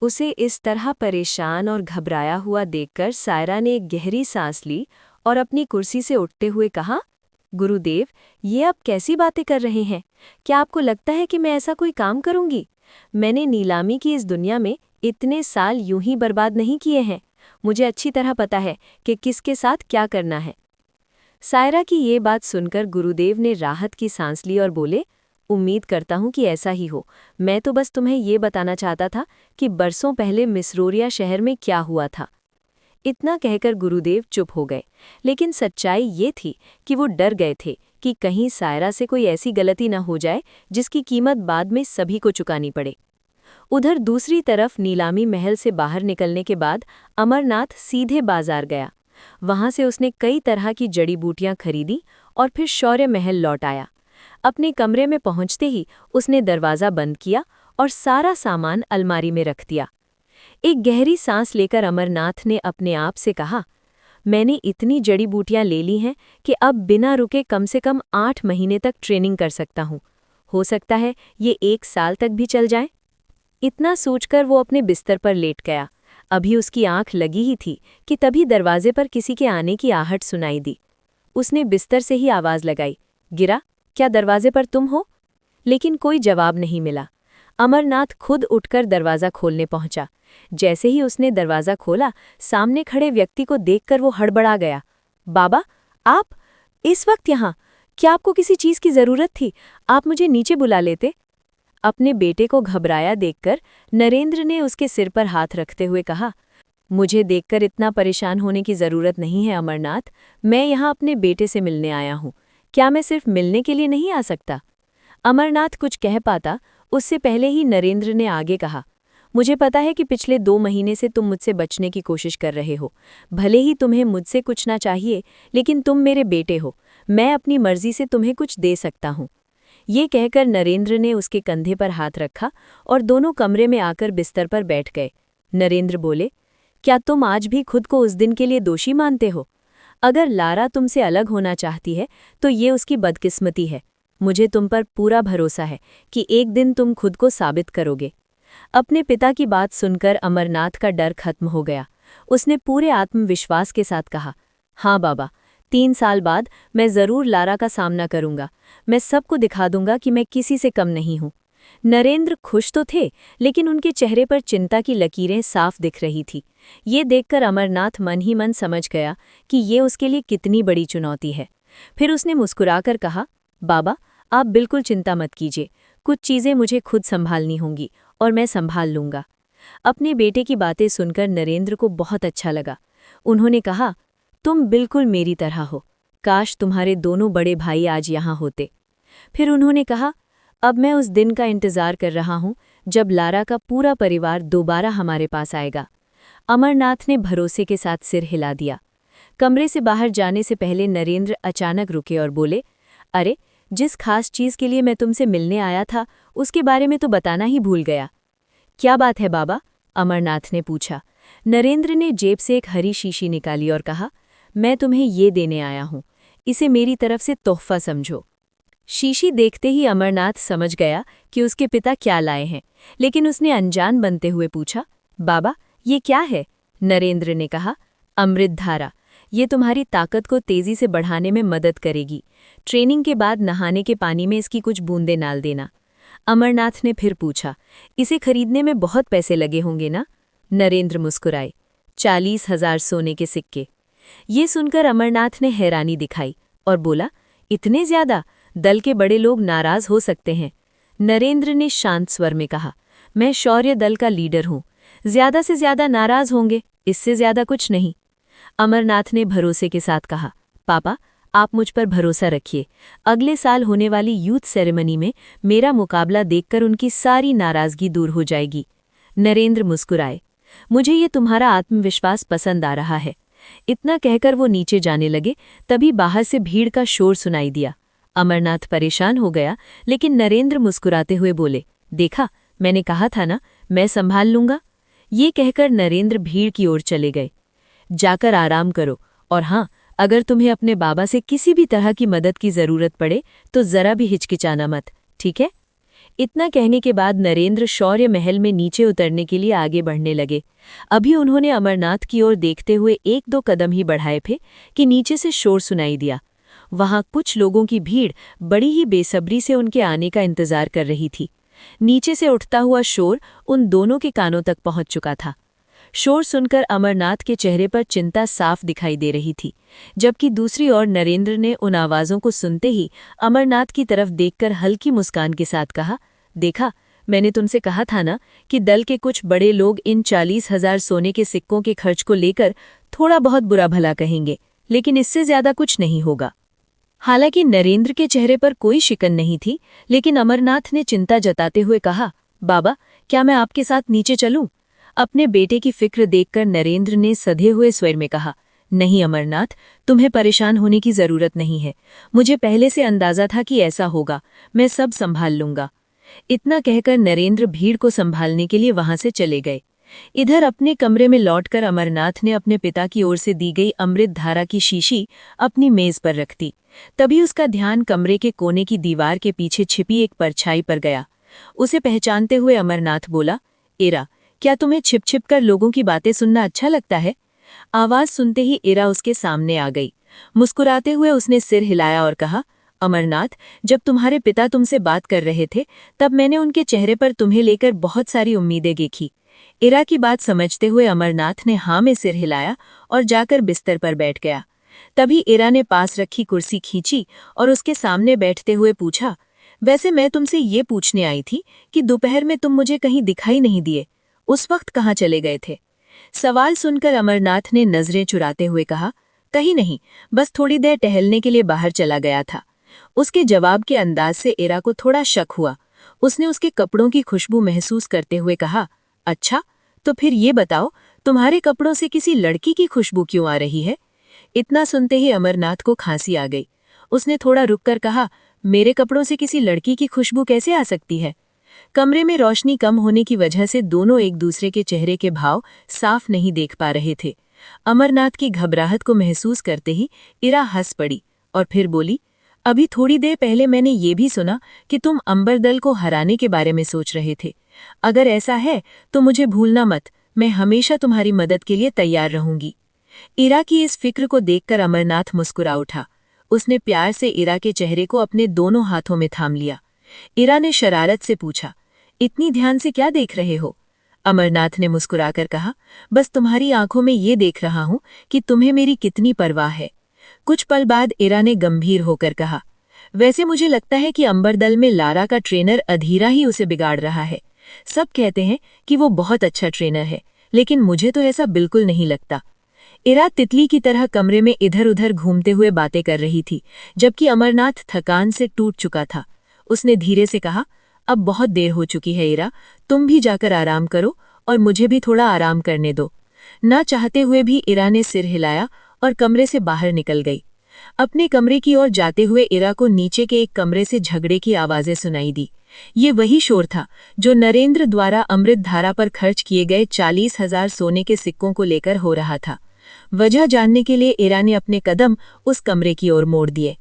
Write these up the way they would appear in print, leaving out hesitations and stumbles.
उसे इस तरह परेशान और घबराया हुआ देखकर सायरा ने एक गहरी सांस ली और अपनी कुर्सी से उठते हुए कहा, गुरुदेव, ये आप कैसी बातें कर रहे हैं? क्या आपको लगता है कि मैं ऐसा कोई काम करूंगी? मैंने नीलामी की इस दुनिया में इतने साल यूं ही बर्बाद नहीं किए हैं। मुझे अच्छी तरह पता है कि किसके साथ क्या करना है। सायरा की ये बात सुनकर गुरुदेव ने राहत की सांस ली और बोले, उम्मीद करता हूं कि ऐसा ही हो। मैं तो बस तुम्हें ये बताना चाहता था कि बरसों पहले मिसरोरिया शहर में क्या हुआ था। इतना कहकर गुरुदेव चुप हो गए, लेकिन सच्चाई ये थी कि वो डर गए थे कि कहीं सायरा से कोई ऐसी गलती न हो जाए जिसकी कीमत बाद में सभी को चुकानी पड़े। उधर दूसरी तरफ नीलामी महल से बाहर निकलने के बाद अमरनाथ सीधे बाजार गया। वहां से उसने कई तरह की जड़ी बूटियां खरीदी और फिर शौर्य महल लौट आया। अपने कमरे में पहुंचते ही उसने दरवाज़ा बंद किया और सारा सामान अलमारी में रख दिया। एक गहरी सांस लेकर अमरनाथ ने अपने आप से कहा, मैंने इतनी जड़ी बूटियां ले ली हैं कि अब बिना रुके कम से कम 8 महीने तक ट्रेनिंग कर सकता हूँ। हो सकता है ये 1 साल तक भी चल जाए। इतना सोचकर वो अपने बिस्तर पर लेट गया। अभी उसकी आंख लगी ही थी कि तभी दरवाजे पर किसी के आने की आहट सुनाई दी। उसने बिस्तर से ही आवाज़ लगाई, गिरा, क्या दरवाजे पर तुम हो? लेकिन कोई जवाब नहीं मिला। अमरनाथ खुद उठकर दरवाज़ा खोलने पहुंचा। जैसे ही उसने दरवाज़ा खोला, सामने खड़े व्यक्ति को देखकर वो हड़बड़ा गया। बाबा, आप इस वक्त यहाँ? क्या आपको किसी चीज़ की ज़रूरत थी? आप मुझे नीचे बुला लेते। अपने बेटे को घबराया देखकर नरेंद्र ने उसके सिर पर हाथ रखते हुए कहा, मुझे देखकर इतना परेशान होने की ज़रूरत नहीं है अमरनाथ। मैं यहाँ अपने बेटे से मिलने आया हूँ। क्या मैं सिर्फ मिलने के लिए नहीं आ सकता? अमरनाथ कुछ कह पाता उससे पहले ही नरेंद्र ने आगे कहा, मुझे पता है कि पिछले 2 महीने से तुम मुझसे बचने की कोशिश कर रहे हो। भले ही तुम्हें मुझसे कुछ ना चाहिए, लेकिन तुम मेरे बेटे हो। मैं अपनी मर्जी से तुम्हें कुछ दे सकता हूँ। ये कहकर नरेंद्र ने उसके कंधे पर हाथ रखा और दोनों कमरे में आकर बिस्तर पर बैठ गए। नरेंद्र बोले, क्या तुम आज भी खुद को उस दिन के लिए दोषी मानते हो? अगर लारा तुमसे अलग होना चाहती है तो ये उसकी बदकिस्मती है। मुझे तुम पर पूरा भरोसा है कि एक दिन तुम खुद को साबित करोगे। अपने पिता की बात सुनकर अमरनाथ का डर खत्म हो गया। उसने पूरे आत्मविश्वास के साथ कहा, हाँ बाबा, 3 साल बाद मैं ज़रूर लारा का सामना करूंगा। मैं सबको दिखा दूंगा कि मैं किसी से कम नहीं हूँ। नरेंद्र खुश तो थे, लेकिन उनके चेहरे पर चिंता की लकीरें साफ दिख रही थी। ये देखकर अमरनाथ मन ही मन समझ गया कि ये उसके लिए कितनी बड़ी चुनौती है। फिर उसने मुस्कुराकर कहा, बाबा, आप बिल्कुल चिंता मत कीजिए। कुछ चीज़ें मुझे खुद संभालनी होंगी और मैं संभाल लूंगा। अपने बेटे की बातें सुनकर नरेंद्र को बहुत अच्छा लगा। उन्होंने कहा, तुम बिल्कुल मेरी तरह हो। काश तुम्हारे दोनों बड़े भाई आज यहाँ होते। फिर उन्होंने कहा, अब मैं उस दिन का इंतज़ार कर रहा हूँ जब लारा का पूरा परिवार दोबारा हमारे पास आएगा। अमरनाथ ने भरोसे के साथ सिर हिला दिया। कमरे से बाहर जाने से पहले नरेंद्र अचानक रुके और बोले, अरे, जिस खास चीज़ के लिए मैं तुमसे मिलने आया था उसके बारे में तो बताना ही भूल गया। क्या बात है बाबा? अमरनाथ ने पूछा। नरेंद्र ने जेब से एक हरी शीशी निकाली और कहा, मैं तुम्हें ये देने आया हूँ। इसे मेरी तरफ से तोहफा समझो। शीशी देखते ही अमरनाथ समझ गया कि उसके पिता क्या लाए हैं, लेकिन उसने अनजान बनते हुए पूछा, बाबा, ये क्या है? नरेंद्र ने कहा, अमृत धारा। ये तुम्हारी ताकत को तेजी से बढ़ाने में मदद करेगी। ट्रेनिंग के बाद नहाने के पानी में इसकी कुछ बूंदें डाल देना। अमरनाथ ने फिर पूछा, इसे खरीदने में बहुत पैसे लगे होंगे ना? नरेंद्र मुस्कुराए, 40,000 सोने के सिक्के। ये सुनकर अमरनाथ ने हैरानी दिखाई और बोला, इतने ज्यादा? दल के बड़े लोग नाराज हो सकते हैं। नरेंद्र ने शांत स्वर में कहा, मैं शौर्य दल का लीडर हूँ। ज्यादा से ज्यादा नाराज होंगे, इससे ज्यादा कुछ नहीं। अमरनाथ ने भरोसे के साथ कहा, पापा, आप मुझ पर भरोसा रखिए। अगले साल होने वाली यूथ सेरेमनी में मेरा मुकाबला देखकर उनकी सारी नाराजगी दूर हो जाएगी। नरेंद्र मुस्कुराए, मुझे ये तुम्हारा आत्मविश्वास पसंद आ रहा है। इतना कहकर वो नीचे जाने लगे, तभी बाहर से भीड़ का शोर सुनाई दिया। अमरनाथ परेशान हो गया, लेकिन नरेंद्र मुस्कुराते हुए बोले, देखा, मैंने कहा था ना, मैं संभाल लूंगा। ये कहकर नरेंद्र भीड़ की ओर चले गए। जाकर आराम करो, और हाँ, अगर तुम्हें अपने बाबा से किसी भी तरह की मदद की ज़रूरत पड़े तो ज़रा भी हिचकिचाना मत, ठीक है? इतना कहने के बाद नरेंद्र शौर्य महल में नीचे उतरने के लिए आगे बढ़ने लगे। अभी उन्होंने अमरनाथ की ओर देखते हुए एक दो कदम ही बढ़ाए थे कि नीचे से शोर सुनाई दिया। वहां कुछ लोगों की भीड़ बड़ी ही बेसब्री से उनके आने का इंतजार कर रही थी। नीचे से उठता हुआ शोर उन दोनों के कानों तक पहुंच चुका था। शोर सुनकर अमरनाथ के चेहरे पर चिंता साफ दिखाई दे रही थी, जबकि दूसरी ओर नरेंद्र ने उन आवाज़ों को सुनते ही अमरनाथ की तरफ देखकर हल्की मुस्कान के साथ कहा, देखा, मैंने तुमसे कहा था ना कि दल के कुछ बड़े लोग इन 40,000 सोने के सिक्कों के खर्च को लेकर थोड़ा बहुत बुरा भला कहेंगे, लेकिन इससे ज्यादा कुछ नहीं होगा। हालांकि नरेंद्र के चेहरे पर कोई शिकन नहीं थी, लेकिन अमरनाथ ने चिंता जताते हुए कहा, बाबा, क्या मैं आपके साथ नीचे चलूं? अपने बेटे की फिक्र देखकर नरेंद्र ने सधे हुए स्वर में कहा, नहीं अमरनाथ, तुम्हें परेशान होने की जरूरत नहीं है। मुझे पहले से अंदाजा था कि ऐसा होगा, मैं सब संभाल लूंगा। इतना कहकर नरेंद्र भीड़ को संभालने के लिए वहां से चले गए। इधर अपने कमरे में लौटकर अमरनाथ ने अपने पिता की ओर से दी गई अमृत धारा की शीशी अपनी मेज पर रख दी। तभी उसका ध्यान कमरे के कोने की दीवार के पीछे छिपी एक परछाई पर गया। उसे पहचानते हुए अमरनाथ बोला, एरा, क्या तुम्हें छिप छिप कर लोगों की बातें सुनना अच्छा लगता है? आवाज सुनते ही एरा उसके सामने आ गई। मुस्कुराते हुए उसने सिर हिलाया और कहा, अमरनाथ, जब तुम्हारे पिता तुमसे बात कर रहे थे तब मैंने उनके चेहरे पर तुम्हें लेकर बहुत सारी उम्मीदें देखी। इरा की बात समझते हुए अमरनाथ ने हाँ में सिर हिलाया और जाकर बिस्तर पर बैठ गया। तभी इरा ने पास रखी कुर्सी खींची और उसके सामने बैठते हुए पूछा, वैसे मैं तुमसे ये पूछने आई थी कि दोपहर में तुम मुझे कहीं दिखाई नहीं दिए, उस वक्त कहाँ चले गए थे? सवाल सुनकर अमरनाथ ने नजरें चुराते हुए कहा, कहीं नहीं, बस थोड़ी देर टहलने के लिए बाहर चला गया था। उसके जवाब के अंदाज से इरा को थोड़ा शक हुआ। उसने उसके कपड़ों की खुशबू महसूस करते हुए कहा, अच्छा, तो फिर ये बताओ, तुम्हारे कपड़ों से किसी लड़की की खुशबू क्यों आ रही है? इतना सुनते ही अमरनाथ को खांसी आ गई। उसने थोड़ा रुककर कहा, मेरे कपड़ों से किसी लड़की की खुशबू कैसे आ सकती है? कमरे में रोशनी कम होने की वजह से दोनों एक दूसरे के चेहरे के भाव साफ नहीं देख पा रहे थे। अमरनाथ की घबराहट को महसूस करते ही इरा हंस पड़ी और फिर बोली, अभी थोड़ी देर पहले मैंने ये भी सुना कि तुम अंबरदल को हराने के बारे में सोच रहे थे। अगर ऐसा है तो मुझे भूलना मत, मैं हमेशा तुम्हारी मदद के लिए तैयार रहूंगी। इरा की इस फिक्र को देखकर अमरनाथ मुस्कुरा उठा। उसने प्यार से इरा के चेहरे को अपने दोनों हाथों में थाम लिया। इरा ने शरारत से पूछा, इतनी ध्यान से क्या देख रहे हो? अमरनाथ ने मुस्कुराकर कहा, बस तुम्हारी आंखों में ये देख रहा हूं कि तुम्हें मेरी कितनी परवाह है। कुछ पल बाद इरा ने गंभीर होकर कहा, वैसे मुझे लगता है कि अंबरदल में लारा का ट्रेनर अधीरा ही उसे बिगाड़ रहा है। सब कहते हैं कि वो बहुत अच्छा ट्रेनर है, लेकिन मुझे तो ऐसा बिल्कुल नहीं लगता। इरा तितली की तरह कमरे में इधर उधर घूमते हुए बातें कर रही थी, जबकि अमरनाथ थकान से टूट चुका था। उसने धीरे से कहा, अब बहुत देर हो चुकी है इरा, तुम भी जाकर आराम करो और मुझे भी थोड़ा आराम करने दो। ना चाहते हुए भी इरा ने सिर हिलाया और कमरे से बाहर निकल गई। अपने कमरे की ओर जाते हुए इरा को नीचे के एक कमरे से झगड़े की आवाजें सुनाई दी। ये वही शोर था जो नरेंद्र द्वारा अमृत धारा पर खर्च किए गए 40,000 सोने के सिक्कों को लेकर हो रहा था। वजह जानने के लिए इरा ने अपने कदम उस कमरे की ओर मोड़ दिए।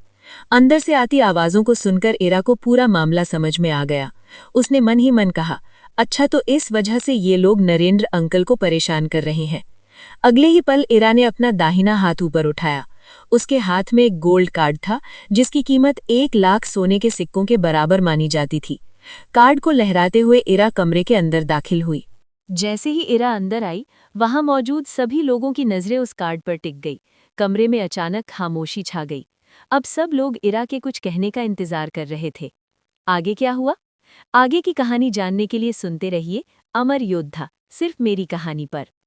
अंदर से आती आवाजों को सुनकर इरा को पूरा मामला समझ में आ गया। उसने मन ही मन कहा, अच्छा, तो इस वजह से ये लोग नरेंद्र अंकल को परेशान कर रहे हैं। अगले ही पल इरा ने अपना दाहिना हाथ ऊपर उठाया। उसके हाथ में एक गोल्ड कार्ड था जिसकी कीमत 1 लाख सोने के सिक्कों के बराबर मानी जाती थी। कार्ड को लहराते हुए इरा कमरे के अंदर दाखिल हुई। जैसे ही इरा अंदर आई, वहां मौजूद सभी लोगों की नजरें उस कार्ड पर टिक गई। कमरे में अचानक खामोशी छा गई। अब सब लोग इरा के कुछ कहने का इंतजार कर रहे थे। आगे क्या हुआ? आगे की कहानी जानने के लिए सुनते रहिए अमर योद्धा, सिर्फ मेरी कहानी पर।